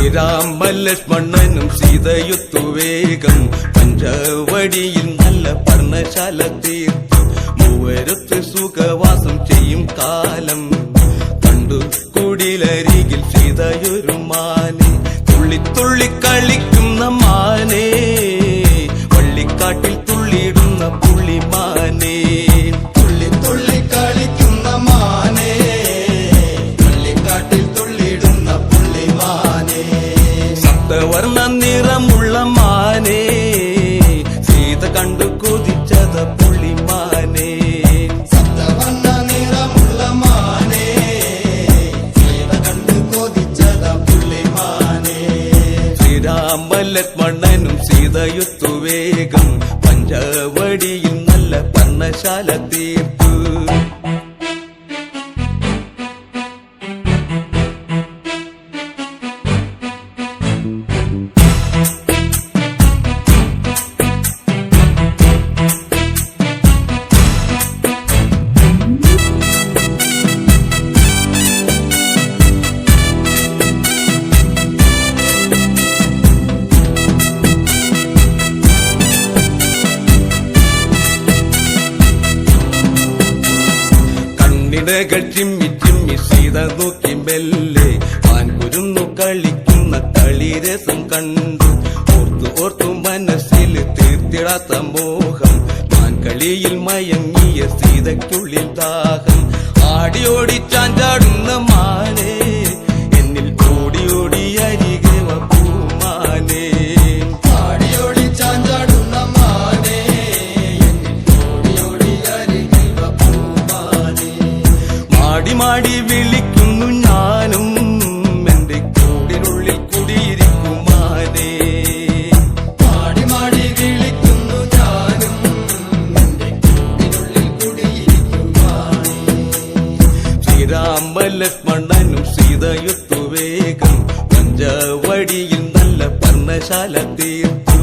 ശ്രീരാമലക്ഷ്മണനും സീതയുത്തു വേഗം പഞ്ചവടിയിൽ നല്ല പർണശാല തീർത്തു മൂവരത്ത് സുഖവാസം ചെയ്യും കാലം കണ്ടു കുടിലരികിൽ സീതയൊരു മാനെ തുള്ളി തുള്ളി കളിക്കുന്ന മാനെ വള്ളിക്കാട്ടിൽ തുള്ളിയിടുന്ന പുള്ളിമാനെ തുള്ളി തുള്ളി കളിക്കുന്ന മാനെ വള്ളിക്കാട്ടിൽ തുള്ളിയിടുന്ന പുള്ളിമാനെ സപ്തവർണ്ണ നിറമുള്ള മാനെ സീത കണ്ടു കൊതിച്ചത പുള്ളിമാനെ സപ്തവർണ്ണ നിറമുള്ള മാനെ സീത കണ്ടു കൊതിച്ചത പുള്ളിമാനെ ശ്രീരാമലക്ഷ്മണനും സീതയുത്തു വേഗം പഞ്ചവടിയിൽ നല്ല പർണശാല തീർത്തു കൾ ചിമ്മി ചിമ്മി സീത നോക്കി മെല്ലെ ആൻകുരുന്നു കളിക്കുന്ന കളിരസം കണ്ടു ഓർത്തു ഓർത്തു മനസ്സിൽ തീർത്തിടാത്ത മോഹം മാൻകളിയിൽ മയങ്ങിയ സീതയ്ക്കുള്ളിൽ ദാഹം ആടിയോടി ചാഞ്ചാടുന്ന മാനെ എന്നിൽ ഓടി ഓടി അരികെ പൂമാനെ ആടിയോടി ചാഞ്ചാടുന്ന മാനെ മാടി മാടി വിളിക്കുന്നു ഞാനും എന്റെ കൂടിനുള്ളിൽ കുടിയിരിക്കുമാനേ മാടി മാടി വിളിക്കുന്നു ഞാനും എന്റെ കൂടിനുള്ളിൽ കുടിയിരിക്കുമാനേ ശ്രീരാമലക്ഷ്മണനും സീതയുത്തു വേഗം പഞ്ചവടിയിൽ നല്ല പർണശാല തീർത്തു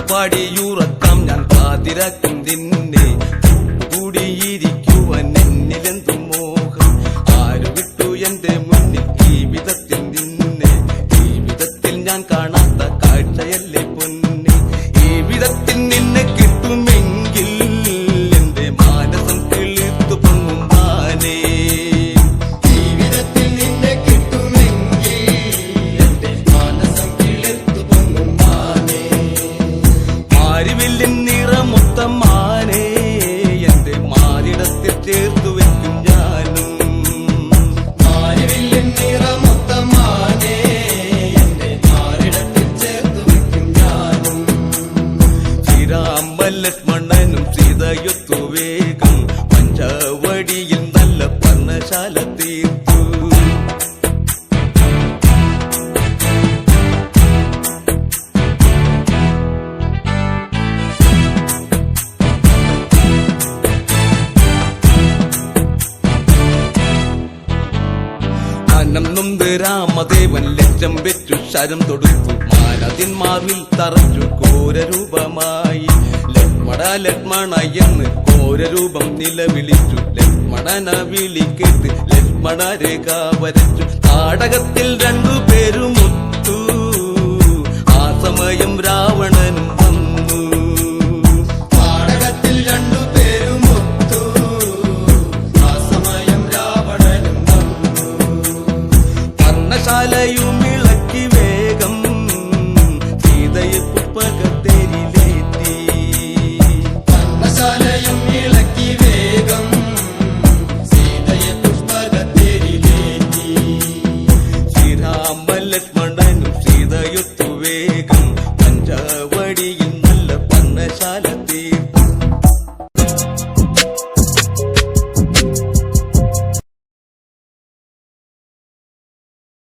പാടിയുറക്കാം ഞാൻ പാതിരാക്കും നിന്നെ കൂടിയിരിക്കുവാൻ എന്നിലെന്തു മോഹം ആരു വിട്ടു എന്റെ മുന്നിൽ ജീവിതത്തിൽ നിന്നെ ജീവിതത്തിൽ ഞാൻ കാണാത്ത കാഴ്ചയല്ലേ പൊന്നെ ജീവിതത്തിൽ നിന്നെ കിട്ടുമെങ്കിൽ എന്റെ മാനസം കിളിർത്തു പൊങ്ങും മാനേ ജീവിതത്തിൽ നിന്നെ കിട്ടുമെങ്കിൽ എന്റെ മാനസം കിളിർത്തു പൊങ്ങും മാനേ മാരിവില്ലിൻ നിറമൊത്ത മാനേ എന്റെ മാറിടത്തിൽ ചേർത്തു വെക്കും ഞാനും മാരിവില്ലിൻ നിറമൊത്ത മാനേ എന്റെ മാറിടത്തിൽ ചേർത്തു വെക്കും ഞാനും ശ്രീരാമലക്ഷ്മണനും സീതയുത്തു വേഗം പഞ്ചവടിയിൽ നല്ല പർണശാല തീർത്തു നൊന്ത് രാമദേവൻ ലക്ഷം വെച്ചു ശരം തൊടുത്തു മാനതിൻ മാർവിൽ തറച്ചു ഘോരരൂപമായി ലക്ഷ്മണ ലക്ഷ്മണ എന്ന് ഘോരരൂപം നിലവിളിച്ചു ലക്ഷ്മണന വിളി കേട്ട് ലക്ഷ്മണ രേഖ വരച്ചു നാടകത്തിൽ രണ്ടുപേരുമൊത്തു ആ സമയം രാവണനും വന്നു നാടകത്തിൽ രണ്ടുപേരുമൊത്തു ആ സമയം രാവണനും വന്നു പർണശാലയുമിളക്കി വേഗം സീതയെ പുഷ്പക